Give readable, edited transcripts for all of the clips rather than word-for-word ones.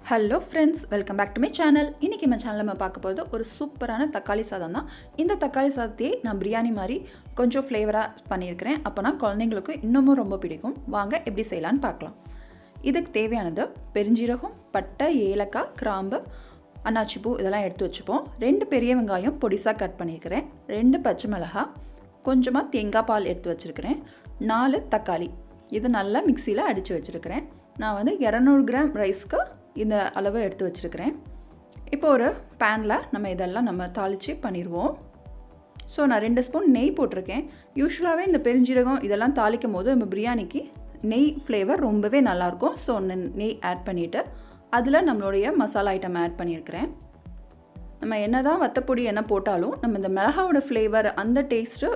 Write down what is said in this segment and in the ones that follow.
Hello friends, welcome back to my channel. இன்றைக்கி நம்ம சேனலில் நம்ம பார்க்க போகிறது ஒரு சூப்பரான தக்காளி சாதம் தான். இந்த தக்காளி சாதத்தையே நான் பிரியாணி மாதிரி கொஞ்சம் ஃப்ளேவராக பண்ணியிருக்கிறேன். அப்போனா குழந்தைங்களுக்கு இன்னமும் ரொம்ப பிடிக்கும். வாங்க எப்படி செய்யலான்னு பார்க்கலாம். இதுக்கு தேவையானது பெருஞ்சீரகம், பட்டை, ஏலக்காய், கிராம்பு, அன்னாச்சிப்பூ இதெல்லாம் எடுத்து வச்சுப்போம். 2 பெரிய வெங்காயம் பொடிசாக கட் பண்ணியிருக்கிறேன், 2 பச்சை மிளகாய், கொஞ்சமாக தேங்காய் பால் எடுத்து வச்சுருக்கிறேன், 4 தக்காளி. இது நல்லா மிக்சியில் அடித்து வச்சுருக்கிறேன். நான் வந்து 200 கிராம் ரைஸ்க்கு இந்த அளவு எடுத்து வச்சுருக்கிறேன். இப்போ ஒரு பேனில் நம்ம இதெல்லாம் தாளித்து பண்ணிடுவோம். ஸோ நான் 2 ஸ்பூன் நெய் போட்டிருக்கேன். யூஸ்வலாகவே இந்த பெருஞ்சீரகம் இதெல்லாம் தாளிக்கும் போது நம்ம பிரியாணிக்கு நெய் ஃப்ளேவர் ரொம்பவே நல்லாயிருக்கும். ஸோ நெய் ஆட் பண்ணிவிட்டு அதில் நம்மளுடைய மசாலா ஐட்டம் ஆட் பண்ணியிருக்கிறேன். நம்ம என்ன தான் வத்தப்பொடி என்ன போட்டாலும் நம்ம இந்த மிளகாவோட ஃப்ளேவர் அந்த டேஸ்ட்டு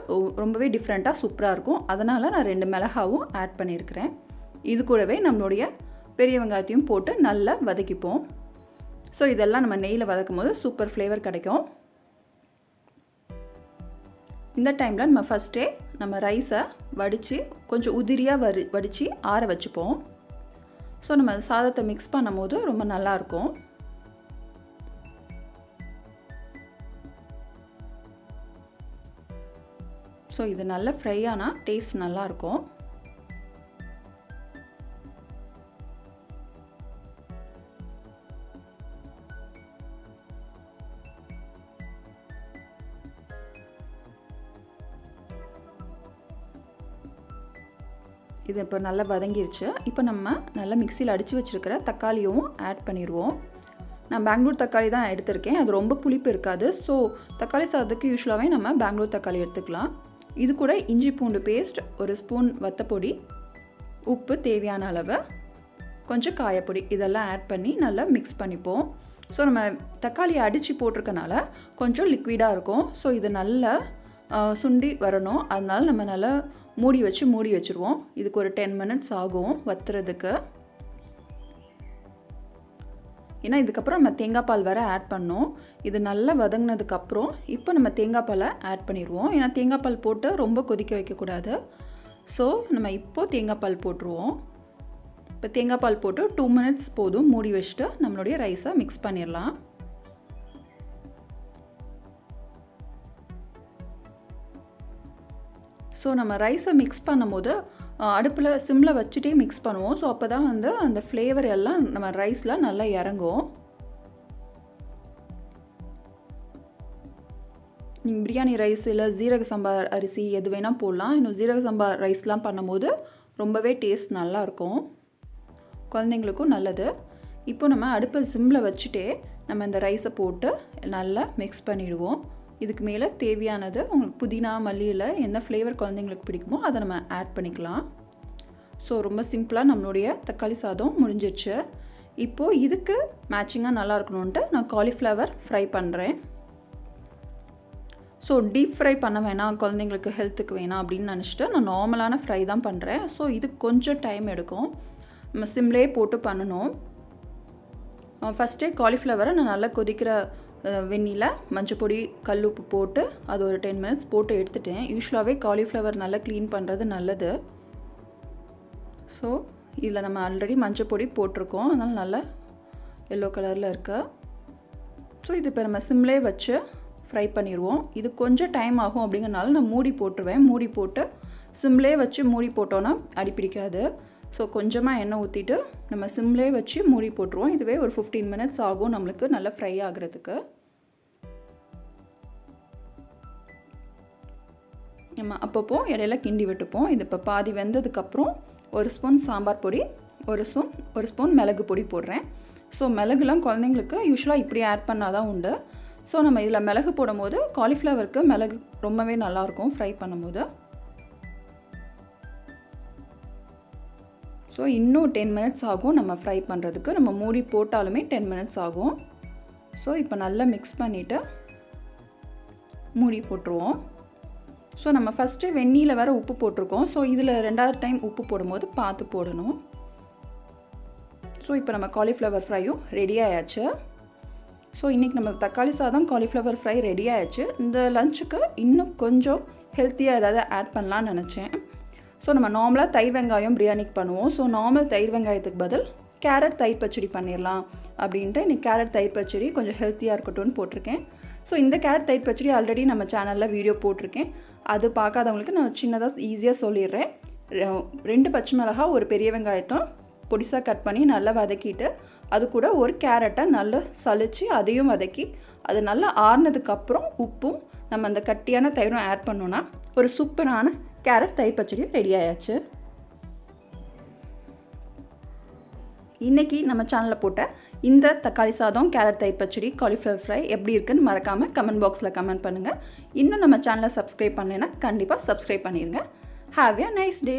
ரொம்பவே டிஃப்ரெண்ட்டாக சூப்பராக இருக்கும். அதனால் நான் 2 மிளகாவும் ஆட் பண்ணியிருக்கிறேன். இது கூடவே நம்மளுடைய பெரிய வெங்காயத்தையும் போட்டு நல்லா வதக்கிப்போம். ஸோ இதெல்லாம் நம்ம நெய்யில் வதக்கும் போது சூப்பர் ஃப்ளேவர் கிடைக்கும். இந்த டைமில் நம்ம ஃபஸ்ட்டே நம்ம ரைஸை வடித்து கொஞ்சம் உதிரியாக வடித்து ஆற வச்சுப்போம். ஸோ நம்ம சாதத்தை மிக்ஸ் பண்ணும் போது ரொம்ப நல்லாயிருக்கும். ஸோ இது நல்லா ஃப்ரை ஆனால் டேஸ்ட் நல்லாயிருக்கும். இது இப்போ நல்லா வதங்கிருச்சு. இப்போ நம்ம நல்லா மிக்சியில் அடித்து வச்சுருக்கிற தக்காளியும் ஆட் பண்ணிடுவோம். நான் பெங்களூர் தக்காளி தான் எடுத்திருக்கேன். அது ரொம்ப புளிப்பு இருக்காது. ஸோ தக்காளி சாதத்துக்கு யூஸ்வலாகவே நம்ம பெங்களூர் தக்காளி எடுத்துக்கலாம். இது கூட இஞ்சி பூண்டு பேஸ்ட், 1 ஸ்பூன் வத்தப்பொடி, உப்பு தேவையான அளவு, கொஞ்சம் காயப்பொடி இதெல்லாம் ஆட் பண்ணி நல்லா மிக்ஸ் பண்ணிப்போம். ஸோ நம்ம தக்காளியை அடித்து போட்டிருக்கனால கொஞ்சம் லிக்விடாக இருக்கும். ஸோ இது நல்லா சுண்டி வரணும். அதனால நம்ம நல்லா மூடி வச்சுருவோம். இதுக்கு ஒரு 10 மினிட்ஸ் ஆகும் வத்துறதுக்கு. ஏன்னா இதுக்கப்புறம் நம்ம தேங்காய் பால் வேறு ஆட் பண்ணோம். இது நல்லா வதங்கினதுக்கப்புறம் இப்போ நம்ம தேங்காய் பாலை ஆட் பண்ணிடுவோம். ஏன்னா தேங்காய் பால் போட்டு ரொம்ப கொதிக்க வைக்கக்கூடாது. ஸோ நம்ம இப்போது தேங்காய் பால் போட்டுருவோம். இப்போ தேங்காய் பால் போட்டு 2 மினிட்ஸ் போதும். மூடி வச்சுட்டு நம்மளுடைய ரைஸை மிக்ஸ் பண்ணிடலாம். ஸோ நம்ம ரைஸை மிக்ஸ் பண்ணும்போது அடுப்பில் சிம்மில் வச்சுட்டே மிக்ஸ் பண்ணுவோம். ஸோ அப்போ தான் வந்து அந்த ஃப்ளேவர் எல்லாம் நம்ம ரைஸில் நல்லா இறங்கும். நீங்கள் பிரியாணி ரைஸ் இல்லை ஜீரக சம்பா அரிசி எது வேணால் போடலாம். இன்னும் ஜீரக சம்பா ரைஸ்லாம் பண்ணும்போது ரொம்பவே டேஸ்ட் நல்லாயிருக்கும், குழந்தைங்களுக்கும் நல்லது. இப்போ நம்ம அடுப்பை சிம்மில் வச்சுட்டே நம்ம இந்த ரைஸை போட்டு நல்லா மிக்ஸ் பண்ணிவிடுவோம். இதுக்கு மேலே தேவையானது உங்களுக்கு புதினா, மல்லியில் என்ன ஃப்ளேவர் குழந்தைங்களுக்கு பிடிக்குமோ அதை நம்ம ஆட் பண்ணிக்கலாம். ஸோ ரொம்ப சிம்பிளாக நம்மளுடைய தக்காளி சாதம் முடிஞ்சிடுச்சு. இப்போது இதுக்கு மேட்சிங்காக நல்லா இருக்கணுன்ட்டு நான் காலிஃப்ளவர் ஃப்ரை பண்ணுறேன். ஸோ டீப் ஃப்ரை பண்ண வேணாம், குழந்தைங்களுக்கு ஹெல்த்துக்கு வேணாம் அப்படின்னு நினச்சிட்டு நான் நார்மலான ஃப்ரை தான் பண்ணுறேன். ஸோ இது கொஞ்சம் டைம் எடுக்கும். நம்ம சிம்லேயே போட்டு பண்ணணும். ஃபஸ்ட்டே காலிஃப்ளவரை நான் நல்லா கொதிக்கிற வெந்நில மஞ்சப்பொடி, கல் உப்பு போட்டு அது ஒரு 10 மினிட்ஸ் போட்டு எடுத்துட்டேன். யூஸ்வலாகவே காலிஃப்ளவர் நல்லா க்ளீன் பண்ணுறது நல்லது. ஸோ இதில் நம்ம ஆல்ரெடி மஞ்சப்பொடி போட்டிருக்கோம், அதனால் நல்லா எல்லோ கலரில் இருக்கு. ஸோ இது இப்போ நம்ம சிம்லே வச்சு ஃப்ரை பண்ணிடுவோம். இது கொஞ்சம் டைம் ஆகும் அப்படிங்கிறனால நான் மூடி போட்டுருவேன். மூடி போட்டு சிம்லே வச்சு மூடி போட்டோன்னா அடிப்பிடிக்காது. ஸோ கொஞ்சமாக எண்ணெய் ஊற்றிட்டு நம்ம சிம்லே வச்சு மூடி போட்டுருவோம். இதுவே ஒரு 15 மினிட்ஸ் ஆகும் நம்மளுக்கு நல்லா ஃப்ரை ஆகிறதுக்கு. நம்ம அப்பப்போ இடையில கிண்டி விட்டுப்போம். இது இப்போ பாதி வெந்ததுக்கப்புறம் 1 ஸ்பூன் சாம்பார் பொடி, 1 ஸ்பூன் மிளகு பொடி போடுறேன். ஸோ மிளகுலாம் குழந்தைங்களுக்கு யூஸ்வலாக இப்படி ஆட் பண்ணால் தான் உண்டு. ஸோ நம்ம இதில் மிளகு போடும்போது காலிஃப்ளவருக்கு மிளகு ரொம்பவே நல்லாயிருக்கும் ஃப்ரை பண்ணும்போது. ஸோ இன்னும் 10 மினிட்ஸ் ஆகும் நம்ம ஃப்ரை பண்ணுறதுக்கு. நம்ம மூடி போட்டாலுமே 10 மினிட்ஸ் ஆகும். ஸோ இப்போ நல்லா மிக்ஸ் பண்ணிவிட்டு மூடி போட்டுருவோம். ஸோ நம்ம ஃபஸ்ட்டு வெந்நியில் வேறு உப்பு போட்டிருக்கோம். ஸோ இதில் 2வது டைம் உப்பு போடும்போது பார்த்து போடணும். ஸோ இப்போ நம்ம காலிஃப்ளவர் ஃப்ரையும் ரெடி ஆயாச்சு. ஸோ இன்றைக்கி நம்ம தக்காளி சாதம், காலிஃப்ளவர் ஃப்ரை ரெடி ஆயாச்சு. இந்த லஞ்சுக்கு இன்னும் கொஞ்சம் ஹெல்த்தியாக ஏதாவது ஆட் பண்ணலான்னு நினச்சேன். ஸோ நம்ம நார்மலாக தயிர் வெங்காயம் பிரியாணிக்கு பண்ணுவோம். ஸோ நார்மல் தயிர் வெங்காயத்துக்கு பதில் கேரட் தயிர் பச்சடி பண்ணிடலாம் அப்படின்ட்டு இன்றைக்கி கேரட் தயிர் பச்சடி கொஞ்சம் ஹெல்த்தியாக இருக்கட்டும்னு போட்டிருக்கேன். ஸோ இந்த கேரட் தயிர் பச்சடி ஆல்ரெடி நம்ம சேனலில் வீடியோ போட்டிருக்கேன். அது பார்க்காதவங்களுக்கு நான் சின்னதாக ஈஸியாக சொல்லிடுறேன். 2 பச்சை மிளகாய், ஒரு பெரிய வெங்காயத்தை பொடிசாக கட் பண்ணி நல்லா வதக்கிட்டு அது கூட ஒரு கேரட்டை நல்லா சலித்து அதையும் வதக்கி அது நல்லா ஆறுனதுக்கப்புறம் உப்பும் நம்ம அந்த கட்டியான தயிரும் ஆட் பண்ணோன்னா ஒரு சூப்பரான கேரட் தயிர் பச்சடி ரெடி ஆயாச்சு. இன்றைக்கி நம்ம சேனலில் போட்ட இந்த தக்காளி சாதம், கேரட் தயிர் பச்சடி, காலிஃப்ளவர் ஃப்ரை எப்படி இருக்குன்னு மறக்காமல் கமெண்ட் பாக்ஸில் கமெண்ட் பண்ணுங்கள். இன்னும் நம்ம சேனலை சப்ஸ்கிரைப் பண்ணலைன்னா கண்டிப்பாக சப்ஸ்கிரைப் பண்ணிடுங்க. Have a nice day.